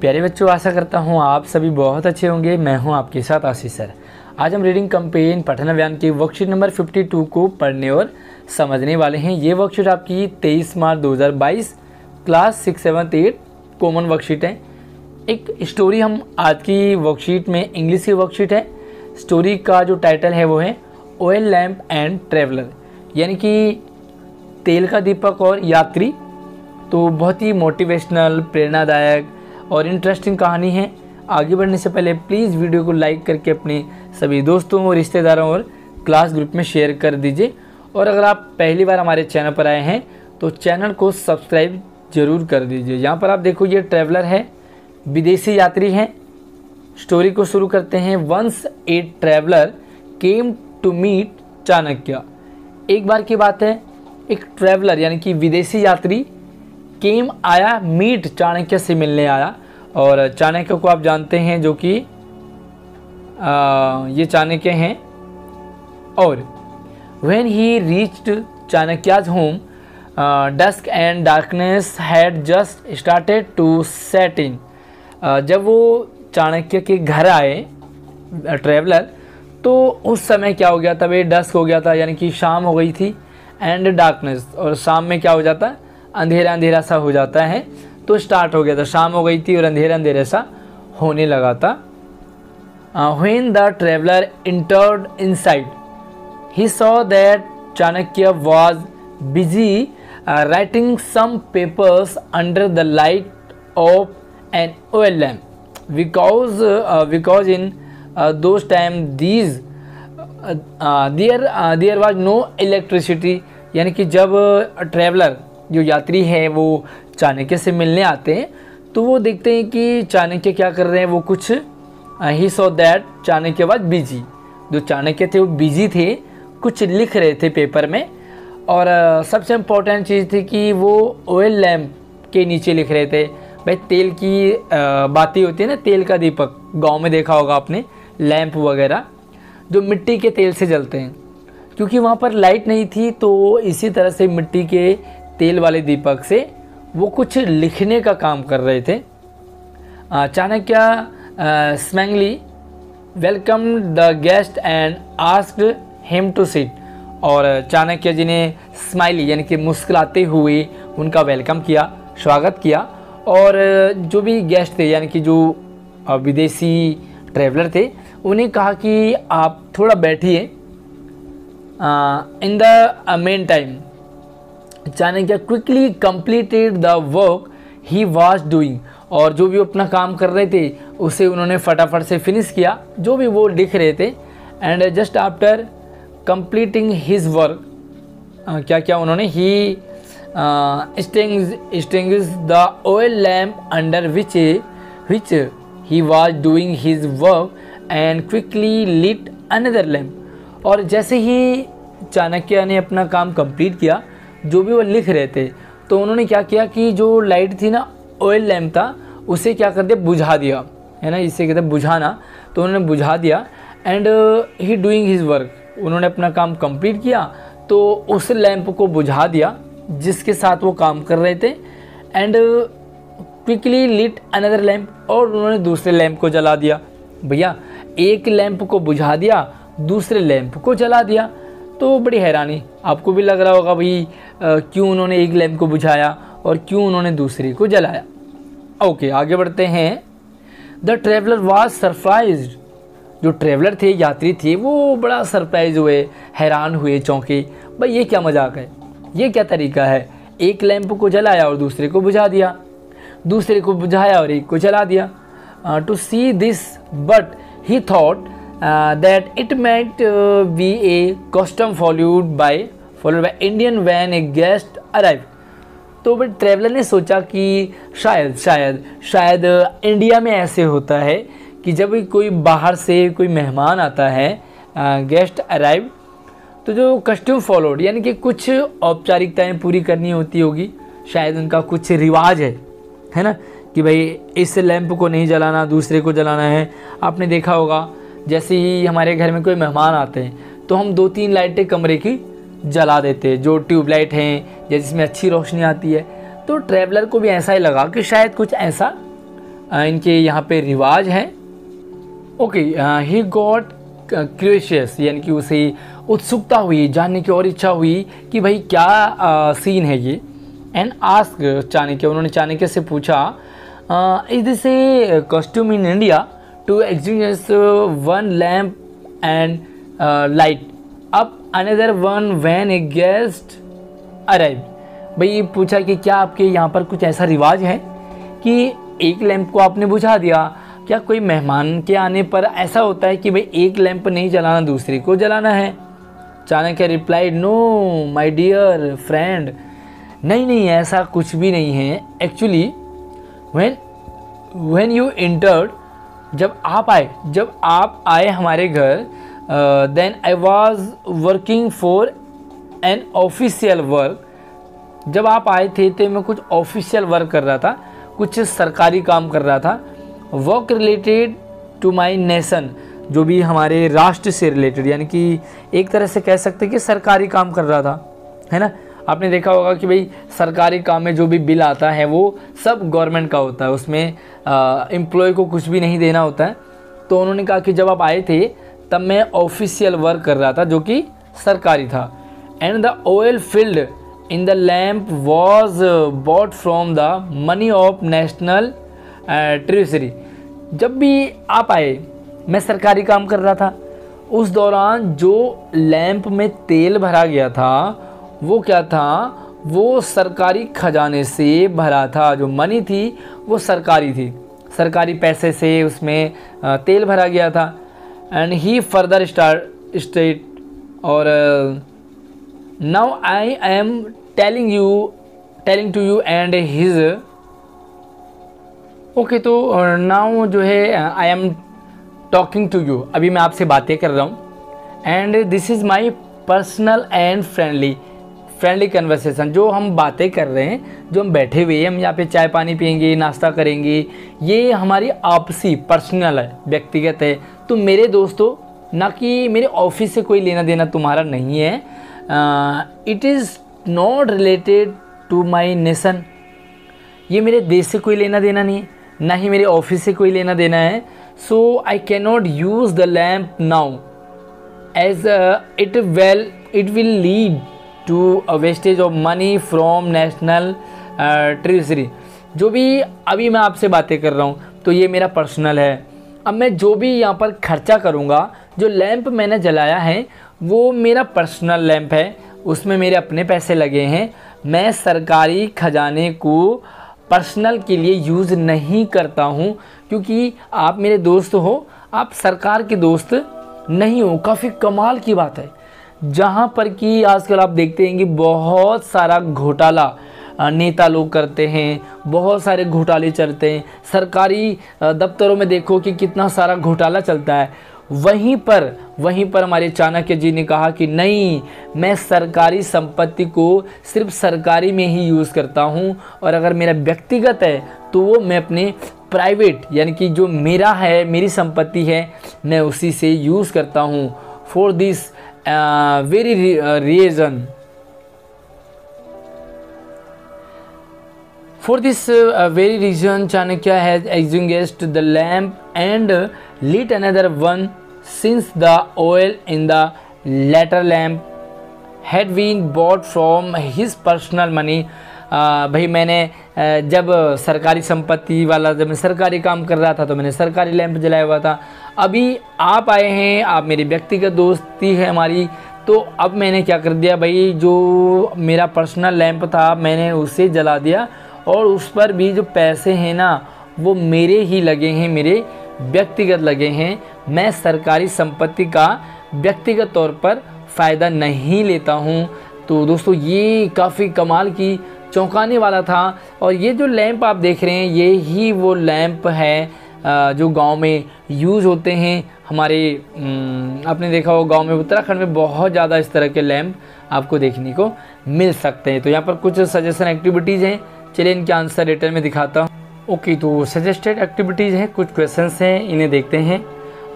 प्यारे बच्चों, आशा करता हूँ आप सभी बहुत अच्छे होंगे। मैं हूँ आपके साथ आशीष सर। आज हम रीडिंग कैंपेन पठन अभियान की वर्कशीट नंबर 52 को पढ़ने और समझने वाले हैं। ये वर्कशीट आपकी 23 मार्च 2022 क्लास 6, 7, 8 कॉमन वर्कशीट है। एक स्टोरी हम आज की वर्कशीट में, इंग्लिश की वर्कशीट है। स्टोरी का जो टाइटल है वो है ऑयल लैम्प एंड ट्रैवलर, यानी कि तेल का दीपक और यात्री। तो बहुत ही मोटिवेशनल, प्रेरणादायक और इंटरेस्टिंग कहानी है। आगे बढ़ने से पहले प्लीज़ वीडियो को लाइक करके अपने सभी दोस्तों और रिश्तेदारों और क्लास ग्रुप में शेयर कर दीजिए। और अगर आप पहली बार हमारे चैनल पर आए हैं तो चैनल को सब्सक्राइब जरूर कर दीजिए। यहाँ पर आप देखो, ये ट्रैवलर है, विदेशी यात्री हैं। स्टोरी को शुरू करते हैं। Once a traveller came to meet Chanakya. एक बार की बात है, एक ट्रैवलर यानी कि विदेशी यात्री केम आया, मीट चाणक्य से मिलने आया। और चाणक्य को आप जानते हैं, जो कि ये चाणक्य हैं। और when he reached Chanakya's home dusk and darkness had just started to set in. जब वो चाणक्य के घर आए ट्रैवलर, तो उस समय क्या हो गया था, वे डस्क हो गया था, यानी कि शाम हो गई थी। एंड डार्कनेस, और शाम में क्या हो जाता है, अंधेरा अंधेरा सा हो जाता है। तो स्टार्ट हो गया था, शाम हो गई थी और अंधेरा अंधेरा सा होने लगा था। When the traveller entered inside he saw that Chanakya was busy writing some papers under the light of an oil lamp because in those time there was no electricity. यानी कि जब ट्रैवलर जो यात्री है वो चाणक्य से मिलने आते हैं, तो वो देखते हैं कि चाणक्य क्या कर रहे हैं, वो कुछ ही so that Chanakya was busy. जो चाणक्य थे वो बिजी थे, कुछ लिख रहे थे पेपर में। और सबसे इम्पोर्टेंट चीज़ थी कि वो ऑयल लैम्प के नीचे लिख रहे थे। भाई, तेल की बाती होती है ना, तेल का दीपक, गांव में देखा होगा आपने, लैम्प वगैरह जो मिट्टी के तेल से जलते हैं। क्योंकि वहाँ पर लाइट नहीं थी, तो इसी तरह से मिट्टी के तेल वाले दीपक से वो कुछ लिखने का काम कर रहे थे। Chanakya smilingly welcome the guest and asked him to sit. और चाणक्य जी ने स्माइली यानी कि मुस्कुराते हुए उनका वेलकम किया, स्वागत किया। और जो भी गेस्ट थे, यानी कि जो विदेशी ट्रैवलर थे, उन्हें कहा कि आप थोड़ा बैठिए। In the main time Chanakya quickly completed the work he was doing. और जो भी अपना काम कर रहे थे उसे उन्होंने फटाफट से फिनिश किया, जो भी वो लिख रहे थे। And just after completing his work, क्या क्या उन्होंने, ही extinguished the oil lamp under which he was doing his work and quickly lit another lamp। और जैसे ही चाणक्य ने अपना काम कंप्लीट किया, जो भी वो लिख रहे थे, तो उन्होंने क्या किया कि जो लाइट थी ना, ऑयल लैम्प था, उसे क्या कर दिया, बुझा दिया, है ना, इसे कहते हैं बुझाना। तो उन्होंने बुझा दिया। And he doing his work, उन्होंने अपना काम कंप्लीट किया, तो उस लैम्प को बुझा दिया जिसके साथ वो काम कर रहे थे। And quickly lit another lamp, और उन्होंने दूसरे लैम्प को जला दिया। भैया, एक लैम्प को बुझा दिया, दूसरे लैम्प को जला दिया। तो बड़ी हैरानी आपको भी लग रहा होगा, भाई क्यों उन्होंने एक लैम्प को बुझाया और क्यों उन्होंने दूसरे को जलाया। ओके, आगे बढ़ते हैं। The traveller was surprised. जो ट्रैवलर थे, यात्री थे, वो बड़ा सरप्राइज हुए, हैरान हुए, चौंके। भाई, ये क्या मजाक है, ये क्या तरीका है, एक लैंप को जलाया और दूसरे को बुझा दिया, दूसरे को बुझाया और एक को जला दिया। To see this but he thought that it might be a custom followed by Indian when a guest arrive. तो बट ट्रैवलर ने सोचा कि शायद इंडिया में ऐसे होता है कि जब कोई बाहर से कोई मेहमान आता है, गेस्ट अराइव, तो जो कस्टम फॉलोड यानी कि कुछ औपचारिकताएं पूरी करनी होती होगी। शायद उनका कुछ रिवाज है ना, कि भाई इस लैंप को नहीं जलाना, दूसरे को जलाना है। आपने देखा होगा, जैसे ही हमारे घर में कोई मेहमान आते हैं तो हम 2-3 लाइटें कमरे की जला देते हैं, जो ट्यूबलाइट हैं या जिसमें अच्छी रोशनी आती है। तो ट्रैवलर को भी ऐसा ही लगा कि शायद कुछ ऐसा इनके यहाँ पे रिवाज हैं। ओके, ही गॉट क्यूरियस, यानी कि उसे उत्सुकता हुई, जानने की और इच्छा हुई कि भाई क्या सीन है ये। एंड आस्क चाणक्य, उन्होंने चाणक्य से पूछा, is this a costume in India to extinguish one lamp and light up another one when a guest arrive. भाई पूछा कि क्या आपके यहाँ पर कुछ ऐसा रिवाज है कि एक लैंप को आपने बुझा दिया, क्या कोई मेहमान के आने पर ऐसा होता है कि भाई एक लैंप नहीं जलाना, दूसरे को जलाना है? Chanakya replied, no my dear friend, नहीं नहीं ऐसा कुछ भी नहीं है। एक्चुअली व्हेन यू एंटर्ड, जब आप आए हमारे घर, then I was working for an official work. जब आप आए थे तो मैं कुछ ऑफिशियल वर्क कर रहा था, कुछ सरकारी काम कर रहा था। Work related to my nation, जो भी हमारे राष्ट्र से रिलेटेड, यानी कि एक तरह से कह सकते हैं कि सरकारी काम कर रहा था, है ना। आपने देखा होगा कि भाई सरकारी काम में जो भी बिल आता है वो सब गवर्नमेंट का होता है, उसमें एम्प्लॉय को कुछ भी नहीं देना होता है। तो उन्होंने कहा कि जब आप आए थे तब मैं ऑफिशियल वर्क कर रहा था जो कि सरकारी था। And the oil field in the lamp was bought from the money of national treasury. जब भी आप आए मैं सरकारी काम कर रहा था, उस दौरान जो लैंप में तेल भरा गया था वो क्या था, वो सरकारी खजाने से भरा था। जो मनी थी वो सरकारी थी, सरकारी पैसे से उसमें तेल भरा गया था। एंड ही फर्दर स्टेट, और now I am telling to you and his, okay, तो नाउ जो है I am talking to you, अभी मैं आपसे बातें कर रहा हूँ। And this is my personal and friendly conversation. जो हम बातें कर रहे हैं, जो हम बैठे हुए हैं, हम यहाँ पे चाय पानी पियेंगे, नाश्ता करेंगे, ये हमारी आपसी पर्सनल है, व्यक्तिगत है। तो मेरे दोस्तों, ना कि मेरे ऑफिस से कोई लेना देना तुम्हारा नहीं है। It is not related to my nation, ये मेरे देश से कोई लेना देना नहीं है, ना ही मेरे ऑफिस से कोई लेना देना है। So I can not use the lamp now as it will lead to a wastage of money from national treasury. जो भी अभी मैं आपसे बातें कर रहा हूँ तो ये मेरा पर्सनल है। अब मैं जो भी यहाँ पर खर्चा करूँगा, जो लैंप मैंने जलाया है वो मेरा पर्सनल लैंप है, उसमें मेरे अपने पैसे लगे हैं। मैं सरकारी खजाने को पर्सनल के लिए यूज़ नहीं करता हूँ, क्योंकि आप मेरे दोस्त हो, आप सरकार के दोस्त नहीं हो। काफ़ी कमाल की बात है, जहाँ पर कि आजकल आप देखते हैं कि बहुत सारा घोटाला नेता लोग करते हैं, बहुत सारे घोटाले चलते हैं। सरकारी दफ्तरों में देखो कि कितना सारा घोटाला चलता है। वहीं पर हमारे चाणक्य जी ने कहा कि नहीं, मैं सरकारी संपत्ति को सिर्फ सरकारी में ही यूज़ करता हूँ, और अगर मेरा व्यक्तिगत है तो वो मैं अपने प्राइवेट, यानी कि जो मेरा है, मेरी संपत्ति है, मैं उसी से यूज़ करता हूँ। For this very reason, very reason Chanakya has extinguished the lamp and lit another one, since the oil in the latter lamp had been bought from his personal money। भाई मैंने जब सरकारी संपत्ति वाला, जब मैं सरकारी काम कर रहा था तो मैंने सरकारी लैंप जलाया हुआ था। अभी आप आए हैं, आप मेरी व्यक्तिगत दोस्ती है हमारी, तो अब मैंने क्या कर दिया भाई, जो मेरा पर्सनल लैंप था मैंने उसे जला दिया, और उस पर भी जो पैसे हैं ना वो मेरे ही लगे हैं, मेरे व्यक्तिगत लगे हैं। मैं सरकारी संपत्ति का व्यक्तिगत तौर पर फ़ायदा नहीं लेता हूँ। तो दोस्तों ये काफ़ी कमाल की, चौंकाने वाला था। और ये जो लैंप आप देख रहे हैं, ये ही वो लैंप है जो गांव में यूज़ होते हैं। हमारे आपने देखा हो गांव में, उत्तराखंड में बहुत ज़्यादा इस तरह के लैंप आपको देखने को मिल सकते हैं। तो यहाँ पर कुछ सजेशन एक्टिविटीज़ हैं, चलिए इनके आंसर रिटर्न में दिखाता हूँ। ओके, तो सजेस्टेड एक्टिविटीज़ हैं, कुछ क्वेश्चंस हैं, इन्हें देखते हैं।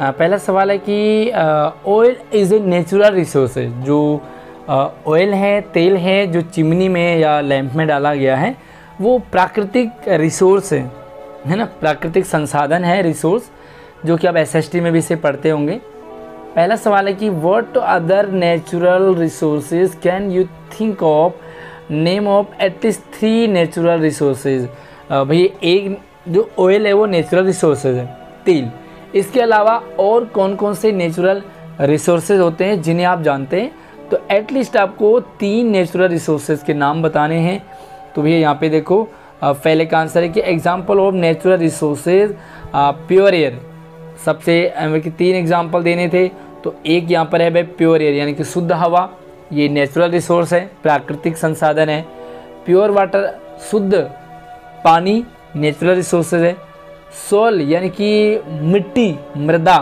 पहला सवाल है कि oil is a natural resource है। जो ऑयल है, तेल है, जो चिमनी में या लैंप में डाला गया है, वो प्राकृतिक रिसोर्स है, है ना, प्राकृतिक संसाधन है, रिसोर्स, जो कि आप एसएसटी में भी इसे पढ़ते होंगे। पहला सवाल है कि what other natural resources can you think of, name of at least 3 natural resources. भाई एक जो ऑयल है वो नेचुरल रिसोर्सेज है, तेल। इसके अलावा और कौन कौन से नेचुरल रिसोर्सेज होते हैं जिन्हें आप जानते हैं, तो एटलीस्ट आपको 3 नेचुरल रिसोर्सेज के नाम बताने हैं। तो भैया यहाँ पे देखो पहले का आंसर है कि example of natural resources pure air. सबसे 3 एग्जाम्पल देने थे, तो एक यहाँ पर है भाई प्योर एयर यानी कि शुद्ध हवा, ये नेचुरल रिसोर्स है, प्राकृतिक संसाधन है। प्योर वाटर, शुद्ध पानी, नेचुरल रिसोर्सेज है। सोल यानी कि मिट्टी, मृदा।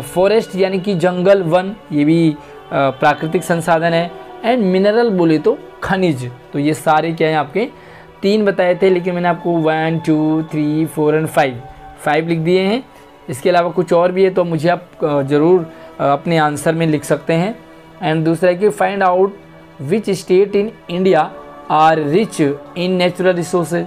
फॉरेस्ट यानी कि जंगल, वन, ये भी प्राकृतिक संसाधन है। एंड मिनरल बोले तो खनिज। तो ये सारे क्या हैं आपके 3 बताए थे, लेकिन मैंने आपको 1 2 3 4 एंड 5 लिख दिए हैं। इसके अलावा कुछ और भी है तो मुझे आप ज़रूर अपने आंसर में लिख सकते हैं। एंड दूसरा है कि find out which state in India are rich in natural resources.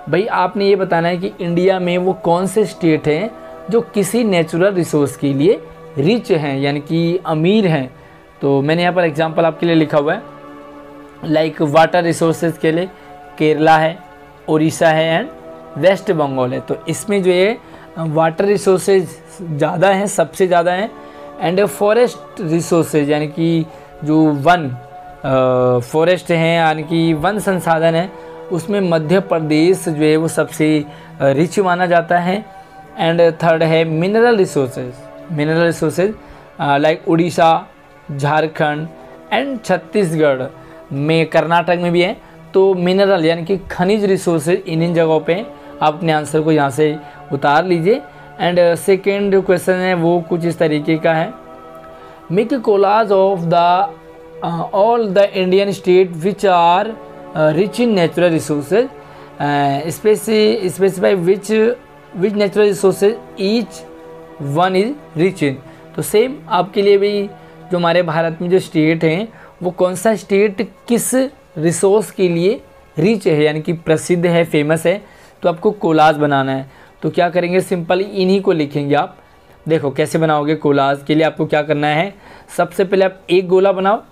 भाई आपने ये बताना है कि इंडिया में वो कौन से स्टेट हैं जो किसी नेचुरल रिसोर्स के लिए रिच हैं, यानी कि अमीर हैं। तो मैंने यहाँ पर एग्जांपल आपके लिए लिखा हुआ है, लाइक वाटर रिसोर्सेज के लिए केरला है, उड़ीसा है एंड वेस्ट बंगाल है। तो इसमें जो ये वाटर रिसोर्सेज ज़्यादा हैं, सबसे ज़्यादा हैं। एंड फॉरेस्ट रिसोर्सेज यानी कि जो वन फॉरेस्ट हैं यानी कि वन संसाधन है, उसमें मध्य प्रदेश जो है वो सबसे रिच माना जाता है। एंड थर्ड है mineral resources like Orissa, Jharkhand and Chhattisgarh में, कर्नाटक में भी है। तो मिनरल यानी कि खनिज रिसोर्सेज इन जगहों पे आप अपने आंसर को यहाँ से उतार लीजिए। एंड सेकेंड जो क्वेश्चन है वो कुछ इस तरीके का है, make a collage of the all the Indian state which are rich in natural resources, specify which natural resources each one is rich in. तो सेम आपके लिए भी जो हमारे भारत में जो स्टेट हैं वो कौन सा स्टेट किस रिसोर्स के लिए रिच है यानी कि प्रसिद्ध है, फेमस है, तो आपको कोलाज बनाना है। तो क्या करेंगे, सिंपल इन्हीं को लिखेंगे आप। देखो कैसे बनाओगे कोलाज के लिए आपको क्या करना है, सबसे पहले आप एक गोला बनाओ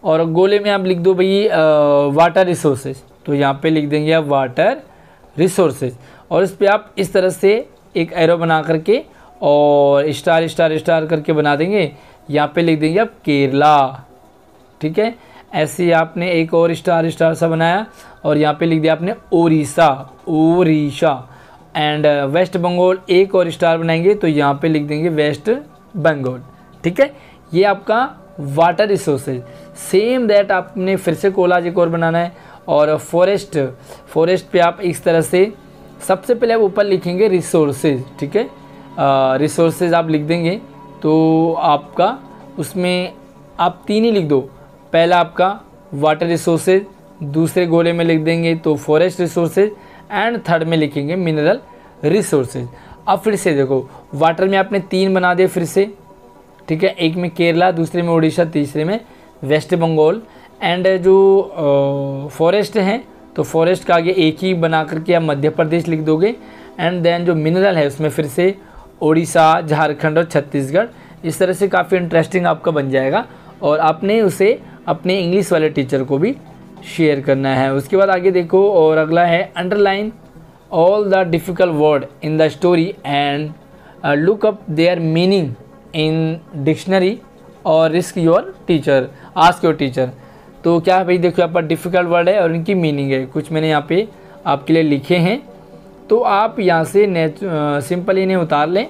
और गोले में आप लिख दो भाई वाटर रिसोर्सेज। तो यहाँ पे लिख देंगे आप वाटर रिसोर्सेज और इस पर आप इस तरह से एक एरो बना करके और स्टार स्टार स्टार करके बना देंगे। यहाँ पे लिख देंगे आप केरला, ठीक है। ऐसे ही आपने एक और स्टार स्टार सा बनाया और यहाँ पे लिख दिया आपने ओडिशा एंड वेस्ट बंगाल, एक और स्टार बनाएंगे तो यहाँ पे लिख देंगे वेस्ट बंगाल, ठीक है। ये आपका वाटर रिसोर्सेज। सेम दैट आपने फिर से कोलाज एक और बनाना है और फॉरेस्ट पे आप इस तरह से सबसे पहले आप ऊपर लिखेंगे रिसोर्सेज, ठीक है। रिसोर्सेज आप लिख देंगे तो आपका उसमें आप 3 ही लिख दो। पहला आपका वाटर रिसोर्सेज, दूसरे गोले में लिख देंगे तो फॉरेस्ट रिसोर्सेज एंड थर्ड में लिखेंगे मिनरल रिसोर्सेज। अब फिर से देखो वाटर में आपने 3 बना दिए फिर से, ठीक है। एक में केरला, दूसरे में उड़ीसा, तीसरे में वेस्ट बंगाल। एंड जो फॉरेस्ट हैं तो फॉरेस्ट का आगे एक ही बना करके आप मध्य प्रदेश लिख दोगे। एंड देन जो मिनरल है उसमें फिर से उड़ीसा, झारखंड और छत्तीसगढ़। इस तरह से काफ़ी इंटरेस्टिंग आपका बन जाएगा और आपने उसे अपने इंग्लिश वाले टीचर को भी शेयर करना है। उसके बाद आगे देखो और अगला है underline all the difficult word in the story and look up there meaning in dictionary और आस्क योर टीचर। तो क्या है भाई, देखो यहाँ पर डिफ़िकल्ट वर्ड है और इनकी मीनिंग है, कुछ मैंने यहाँ पे आपके लिए लिखे हैं। तो आप यहाँ से सिंपल इन्हें उतार लें।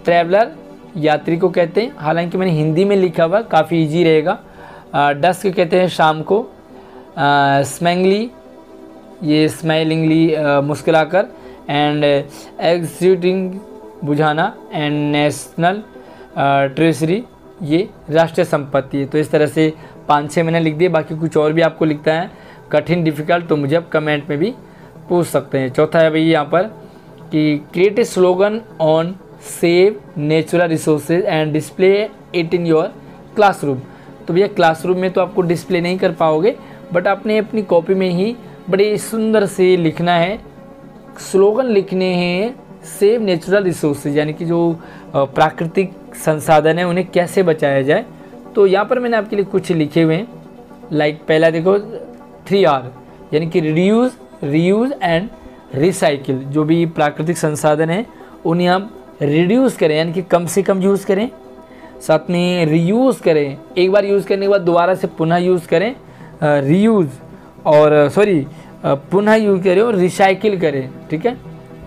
ट्रैवलर यात्री को कहते हैं, हालांकि मैंने हिंदी में लिखा हुआ, काफ़ी इजी रहेगा। डस्क कहते हैं शाम को। स्मैंगली, ये स्माइलिंगली मुस्कुराकर। एंड एग्जीटिंग बुझाना। एंड नेशनल ट्रेजरी, ये राष्ट्रीय संपत्ति है। तो इस तरह से 5-6 मैंने लिख दिए, बाकी कुछ और भी आपको लिखता है कठिन डिफ़िकल्ट तो मुझे आप कमेंट में भी पूछ सकते हैं। चौथा है भाई यहाँ पर कि create a slogan on save natural resources and display it in your classroom. तो भैया क्लासरूम में तो आपको डिस्प्ले नहीं कर पाओगे, बट आपने अपनी कॉपी में ही बड़े सुंदर से लिखना है स्लोगन लिखने हैं सेव नेचुरल रिसोर्सेज, यानी कि जो प्राकृतिक संसाधन है उन्हें कैसे बचाया जाए। तो यहाँ पर मैंने आपके लिए कुछ लिखे हुए हैं। लाइक पहला देखो 3R, यानी कि रिड्यूस, रीयूज़ एंड रिसाइकिल। जो भी प्राकृतिक संसाधन है उन्हें आप रिड्यूस करें, यानी कि कम से कम यूज़ करें। साथ में रीयूज़ करें, एक बार यूज़ करने के बाद दोबारा से पुनः यूज़ करें, रीयूज़ और पुनः यूज़ करें और रिसाइकिल करें। ठीक है,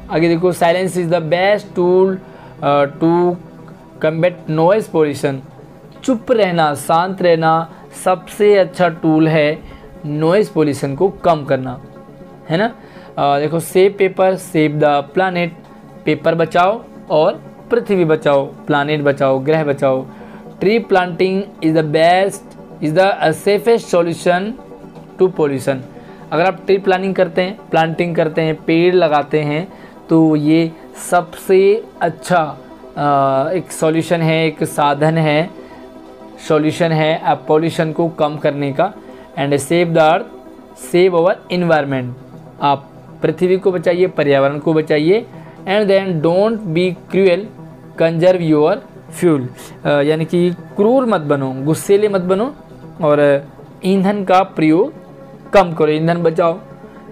आगे देखो silence is the best tool to combat noise pollution. चुप रहना, शांत रहना सबसे अच्छा टूल है नॉइज़ पोल्यूशन को कम करना, है ना। देखो save paper, save the planet. Paper बचाओ और पृथ्वी बचाओ, प्लानेट बचाओ, ग्रह बचाओ। Tree planting is the best, is the safest solution to pollution. अगर आप ट्री प्लांटिंग करते हैं, पेड़ लगाते हैं, तो ये सबसे अच्छा एक सॉल्यूशन है, एक साधन है, सॉल्यूशन है पोल्यूशन को कम करने का। And save the earth, save our environment. आप पृथ्वी को बचाइए, पर्यावरण को बचाइए। And then don't be cruel, conserve your fuel, यानी कि क्रूर मत बनो, गुस्सेले मत बनो और ईंधन का प्रयोग कम करो, ईंधन बचाओ।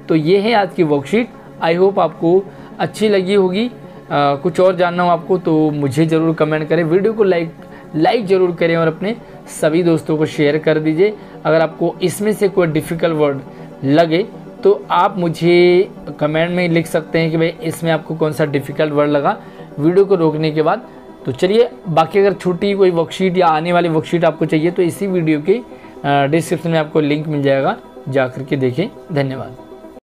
तो ये है आज की वर्कशीट। आई होप आपको अच्छी लगी होगी। कुछ और जानना हो आपको तो मुझे ज़रूर कमेंट करें, वीडियो को लाइक ज़रूर करें और अपने सभी दोस्तों को शेयर कर दीजिए। अगर आपको इसमें से कोई डिफ़िकल्ट वर्ड लगे तो आप मुझे कमेंट में लिख सकते हैं कि भाई इसमें आपको कौन सा डिफ़िकल्ट वर्ड लगा वीडियो को रोकने के बाद। तो चलिए, बाकी अगर छोटी कोई वर्कशीट या आने वाली वर्कशीट आपको चाहिए तो इसी वीडियो के डिस्क्रिप्शन में आपको लिंक मिल जाएगा, जा कर के देखें। धन्यवाद।